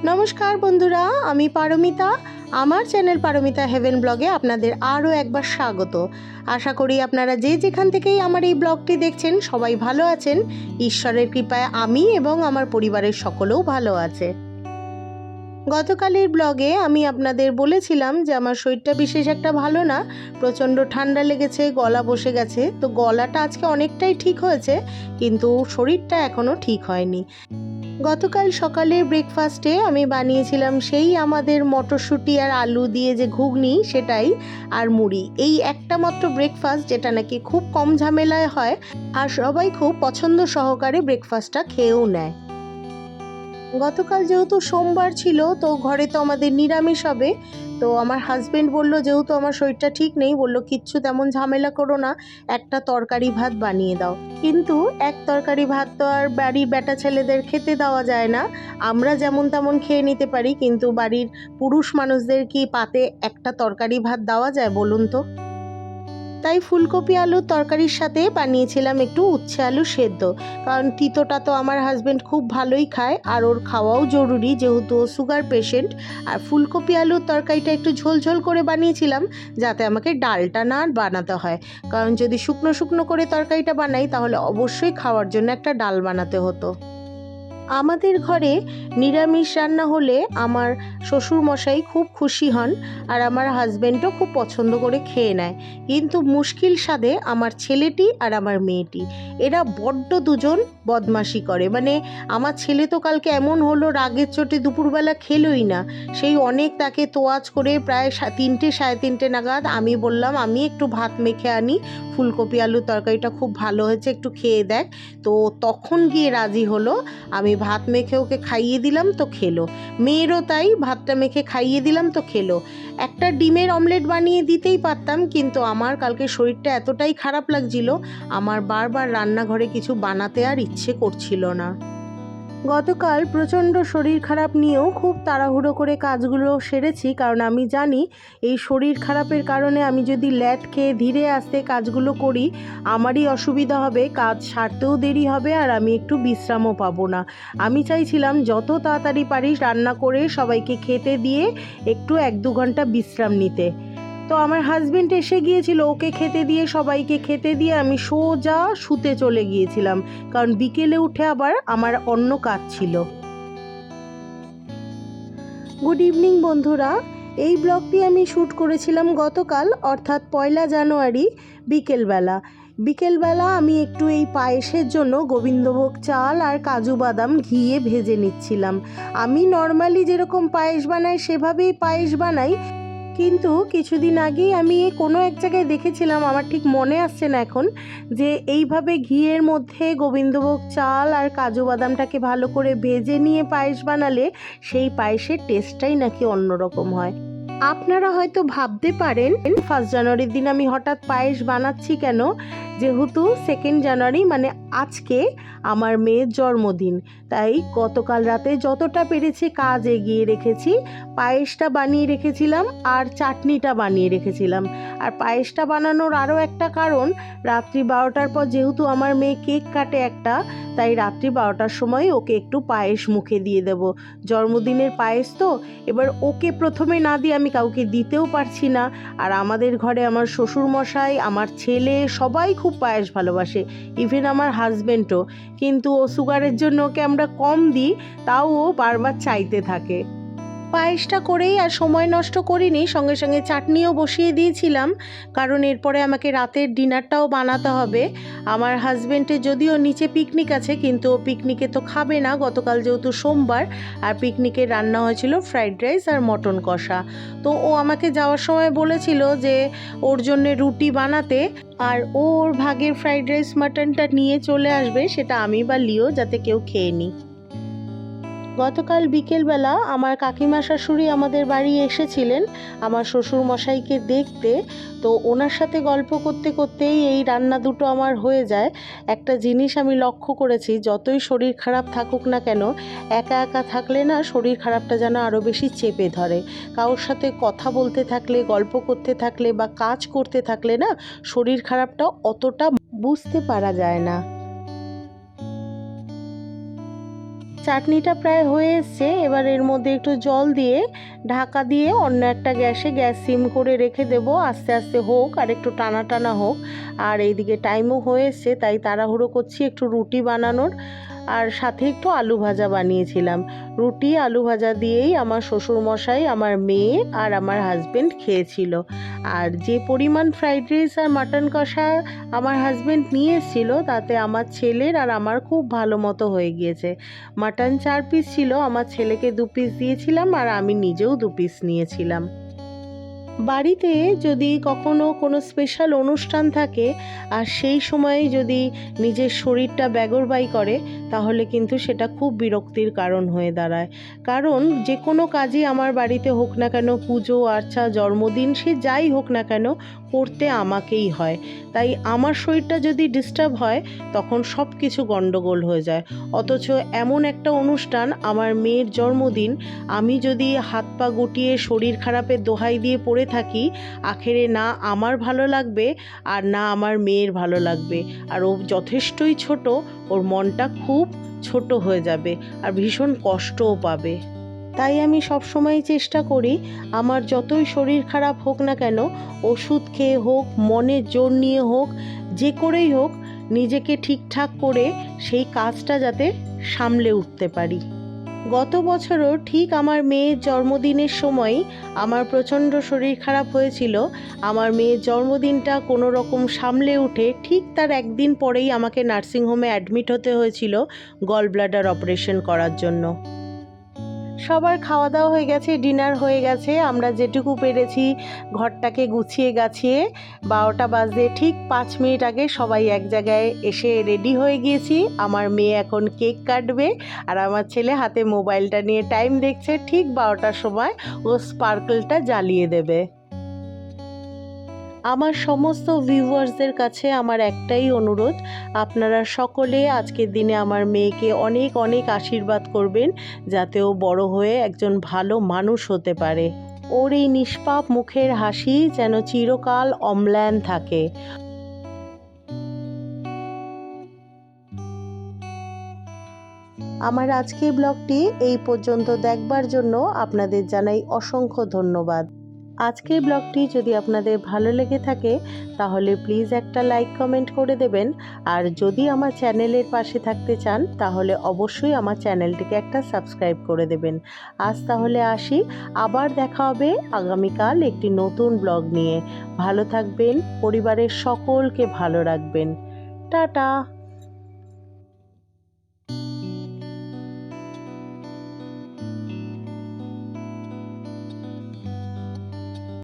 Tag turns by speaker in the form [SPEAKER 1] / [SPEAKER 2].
[SPEAKER 1] নমস্কার বন্ধুরা, আমি পারমিতা। আমার চ্যানেল পারমিতা হেভেন ব্লগে আপনাদের আরও একবার স্বাগত। আশা করি আপনারা যে যেখান থেকেই আমার এই ব্লগটি দেখছেন সবাই ভালো আছেন। ঈশ্বরের কৃপায় আমি এবং আমার পরিবারের সকলেও ভালো আছে। গতকালের ব্লগে আমি আপনাদের বলেছিলাম যে আমার শরীরটা বিশেষ একটা ভালো না, প্রচণ্ড ঠান্ডা লেগেছে, গলা বসে গেছে। তো গলাটা আজকে অনেকটাই ঠিক হয়েছে, কিন্তু শরীরটা এখনও ঠিক হয়নি। গতকাল সকালের ব্রেকফাস্টে আমি বানিয়েছিলাম সেই আমাদের মটরশুঁটি আর আলু দিয়ে যে ঘুগনি, সেটাই, আর মুড়ি। এই একটা মাত্র ব্রেকফাস্ট যেটা নাকি খুব কম ঝামেলায় হয় আর সবাই খুব পছন্দ সহকারে ব্রেকফাস্টটা খেয়েও নেয়। গতকাল যেহেতু সোমবার ছিল, তো ঘরে তো আমাদের নিরামিষ হবে। তো আমার হাজবেন্ড বলল, যেহেতু আমার শরীরটা ঠিক নেই, বলল কিচ্ছু তেমন ঝামেলা করো না, একটা তরকারি ভাত বানিয়ে দাও। কিন্তু এক তরকারি ভাত তো আর বাড়ির বেটা ছেলেদের খেতে দেওয়া যায় না। আমরা যেমন তেমন খেয়ে নিতে পারি, কিন্তু বাড়ির পুরুষ মানুষদের কি পাতে একটা তরকারি ভাত দেওয়া যায় বলুন তো? তাই ফুলকপি আলুর তরকারির সাথে বানিয়েছিলাম একটু উচ্ছে আলু সেদ্ধ। কারণ তিতোটা তো আমার হাজবেন্ড খুব ভালোই খায়, আর ওর খাওয়াও জরুরি যেহেতু ও সুগার পেশেন্ট। আর ফুলকপি আলুর তরকারিটা একটু ঝোলঝোল করে বানিয়েছিলাম, যাতে আমাকে ডালটা না বানাতে হয়। কারণ যদি শুকনো শুকনো করে তরকারিটা বানাই, তাহলে অবশ্যই খাওয়ার জন্য একটা ডাল বানাতে হতো। আমাদের ঘরে নিরামিষ রান্না হলে আমার শ্বশুরমশাই খুব খুশি হন, আর আমার হাজবেন্ডও খুব পছন্দ করে খেয়ে নেয়। কিন্তু মুশকিল সাধে আমার ছেলেটি আর আমার মেয়েটি, এরা বড্ড দুজন বদমাশি করে। মানে আমার ছেলে তো কালকে এমন হলো, রাগের চোটে দুপুরবেলা খেলোই না। সেই অনেক তাকে তোয়াজ করে প্রায় 3টে সাড়ে 3টে নাগাদ আমি বললাম, আমি একটু ভাত মেখে আনি, ফুলকপি আলুর তরকারিটা খুব ভালো হয়েছে, একটু খেয়ে দেখ। তো তখন গিয়ে রাজি হলো। আমি ভাত মেখে ওকে খাইয়ে দিলাম, তো খেলো। মেয়েরও তাই, ভাতটা মেখে খাইয়ে দিলাম, তো খেলো। একটা ডিমের অমলেট বানিয়ে দিতেই পারতাম, কিন্তু আমার কালকে শরীরটা এতটাই খারাপ লাগছিল, আমার বারবার রান্নাঘরে কিছু বানাতে আর ইচ্ছে করছিল না। গতকাল প্রচণ্ড শরীর খারাপ নিয়েও খুব তাড়াহুড়ো করে কাজগুলো সেরেছি, কারণ আমি জানি এই শরীর খারাপের কারণে আমি যদি ল্যাট খেয়ে ধীরে আস্তে কাজগুলো করি, আমারই অসুবিধা হবে, কাজ সারতেও দেরি হবে, আর আমি একটু বিশ্রামও পাবো না। আমি চাইছিলাম যত তাড়াতাড়ি পারিস রান্না করে সবাইকে খেতে দিয়ে একটু 1-2 ঘন্টা বিশ্রাম নিতে। তো আমার হাজবেন্ড এসে গিয়েছিল, ওকে খেতে দিয়ে সবাইকে খেতে দিয়ে আমি সোজা শুতে চলে গিয়েছিলাম, কারণ বিকেলে উঠে আবার আমার অন্য কাজ ছিল। গুড ইভিনিং বন্ধুরা, এই ব্লগটি আমি শ্যুট করেছিলাম গতকাল, অর্থাৎ 1 জানুয়ারি বিকেলবেলা আমি একটু এই পায়েসের জন্য গোবিন্দভোগ চাল আর কাজু বাদাম ঘিয়ে ভেজে নিচ্ছিলাম। আমি নর্মালি যেরকম পায়েস বানাই সেভাবেই পায়েস বানাই, কিন্তু কিছুদিন আগেই আমি কোনো এক জায়গায় দেখেছিলাম, আমার ঠিক মনে আসছে না এখন, যে এইভাবে ঘিয়ের মধ্যে গোবিন্দভোগ চাল আর কাজু বাদামটাকে ভালো করে ভেজে নিয়ে পায়েস বানালে সেই পায়েসের টেস্টটাই নাকি অন্যরকম হয়। আপনারা হয়তো ভাবতে পারেন 1 জানুয়ারির দিন আমি হঠাৎ পায়েস বানাচ্ছি কেন, যেহেতু 2 জানুয়ারি মানে আজকে আমার মেয়ের জন্মদিন। তাই গতকাল রাতে যতটা পেরেছি কাজ এগিয়ে রেখেছি। পায়েসটা বানিয়ে রেখেছিলাম আর চাটনিটা বানিয়ে রেখেছিলাম। আর পায়েসটা বানানোর আরও একটা কারণ, রাত্রি 12টার পর যেহেতু আমার মেয়ে কেক কাটে একটা, তাই রাত্রি 12টার সময় ওকে একটু পায়েস মুখে দিয়ে দেব। জন্মদিনের পায়েস তো, এবার ওকে প্রথমে না দিয়ে আমি কাউকে দিতেও পারছি না। আর আমাদের ঘরে আমার শ্বশুরমশাই, আমার ছেলে সবাই খুব পায়েস ভালোবাসে, ইভেন আমার হাজবেন্ডও। কিন্তু ও সুগারের জন্য ওকে আমরা কম দিই, তাও ও বারবার চাইতে থাকে। পায়েসটা করেই আর সময় নষ্ট করিনি, সঙ্গে সঙ্গে চাটনিও বসিয়ে দিয়েছিলাম, কারণ এরপরে আমাকে রাতের ডিনারটাও বানাতে হবে। আমার হাজবেন্ডের যদিও নিচে পিকনিক আছে, কিন্তু ও পিকনিকে তো খাবে না, গতকাল যেহেতু সোমবার। আর পিকনিকে রান্না হয়েছিল ফ্রাইড রাইস আর মটন কষা। তো ও আমাকে যাওয়ার সময় বলেছিল যে ওর জন্য রুটি বানাতে, আর ও ওর ভাগের ফ্রাইড রাইস মাটনটা নিয়ে চলে আসবে, সেটা আমি বা লিও যাতে কেউ খেয়ে নিই। গতকাল বিকেলবেলা আমার কাকিমা শাশুড়ি আমাদের বাড়ি এসেছিলেন আমার শ্বশুর মশাইকে দেখতে। তো ওনার সাথে গল্প করতে করতেই এই রান্না দুটো আমার হয়ে যায়। একটা জিনিস আমি লক্ষ্য করেছি, যতই শরীর খারাপ থাকুক না কেন, একা একা থাকলে না শরীর খারাপটা যেন আরও বেশি চেপে ধরে। কারোর সাথে কথা বলতে থাকলে, গল্প করতে থাকলে বা কাজ করতে থাকলে না শরীর খারাপটা অতটা বুঝতে পারা যায় না। চাটনিটা প্রায় হয়ে এসছে। এবার এর মধ্যে একটু জল দিয়ে ঢাকা দিয়ে অন্য একটা গ্যাসে গ্যাস সিম করে রেখে দেব, আস্তে আস্তে হোক আর একটু টানা টানা হোক। আর এইদিকে টাইমও হয়ে এসছে, তাই তাড়াহুড়ো করছি একটু রুটি বানানোর। আর সাথে একটু আলু ভাজা বানিয়েছিলাম। রুটি আলু ভাজা দিয়েই আমার শ্বশুরমশাই, আমার মেয়ে আর আমার হাজব্যান্ড খেয়েছিল। আর যে পরিমাণ ফ্রাইড রাইস আর মাটন কষা আমার হাজব্যান্ড নিয়ে এসেছিল, তাতে আমার ছেলের আর আমার খুব ভালো মতো হয়ে গিয়েছে। মাটন 4 পিস ছিল, আমার ছেলেকে 2 পিস দিয়েছিলাম আর আমি নিজেও 2 পিস নিয়েছিলাম। বাড়িতে যদি কখনো কোনো স্পেশাল অনুষ্ঠান থাকে আর সেই সময়ে যদি নিজের শরীরটা বেগরবাই করে, তাহলে কিন্তু সেটা খুব বিরক্তির কারণ হয়ে দাঁড়ায়। কারণ যে কোনো কাজই আমার বাড়িতে হোক না কেন, পুজো আর্চা জন্মদিন সে যাই হোক না কেন, করতে আমাকেই হয়। তাই আমার শরীরটা যদি ডিস্টার্ব হয়, তখন সব কিছু গণ্ডগোল হয়ে যায়। অথচ এমন একটা অনুষ্ঠান, আমার মেয়ের জন্মদিন, আমি যদি হাত পা গুটিয়ে শরীর খারাপের দোহাই দিয়ে পড়ে থাকি, আখেরে না আমার ভালো লাগবে আর না আমার মেয়ের ভালো লাগবে। আর ও যথেষ্টই ছোট, ওর মনটা খুব ছোট হয়ে যাবে আর ভীষণ কষ্টও পাবে। তাই আমি সবসময় চেষ্টা করি, আমার যতই শরীর খারাপ হোক না কেন, ওষুধ খেয়ে হোক, মনের জোর নিয়ে হোক, যে করেই হোক, নিজেকে ঠিকঠাক করে সেই কাজটা যাতে সামলে উঠতে পারি। গত বছরও ঠিক আমার মেয়ের জন্মদিনের সময় আমার প্রচণ্ড শরীর খারাপ হয়েছিল। আমার মেয়ের জন্মদিনটা কোনো রকম সামলে উঠে ঠিক তার একদিন পরেই আমাকে নার্সিংহোমে অ্যাডমিট হতে হয়েছিল গল ব্লাডার অপারেশন করার জন্য। সবার খাওয়া দাওয়া হয়ে গেছে, ডিনার হয়ে গেছে। আমরা যেটুকু পেরেছি ঘরটাকে গুছিয়ে গাছিয়ে 12টা বাজতে ঠিক 5 মিনিট আগে সবাই এক জায়গায় এসে রেডি হয়ে গিয়েছি। আমার মেয়ে এখন কেক কাটবে আর আমার ছেলে হাতে মোবাইলটা নিয়ে টাইম দেখছে। ঠিক 12টার সময় ও স্পার্কলটা জ্বালিয়ে দেবে। আমার সমস্ত ভিউয়ার্সদের কাছে আমার একটাই অনুরোধ, আপনারা সকলে আজকের দিনে আমার মেয়েকে অনেক অনেক আশীর্বাদ করবেন, যাতে ও বড় হয়ে একজন ভালো মানুষ হতে পারে। ওর এই নিষ্পাপ মুখের হাসি যেন চিরকাল অম্লান থাকে। আমার আজকের ব্লগটি এই পর্যন্ত দেখবার জন্য আপনাদের জানাই অসংখ্য ধন্যবাদ। আজকের ব্লগটি যদি আপনাদের ভালো লেগে থাকে, তাহলে প্লিজ একটা লাইক কমেন্ট করে দেবেন। আর যদি আমার চ্যানেলের পাশে থাকতে চান, তাহলে অবশ্যই আমার চ্যানেলটিকে একটা সাবস্ক্রাইব করে দেবেন। আজ তাহলে আসি, আবার দেখা হবে আগামীকাল একটি নতুন ব্লগ নিয়ে। ভালো থাকবেন, পরিবারের সকলকে ভালো রাখবেন। টাটা।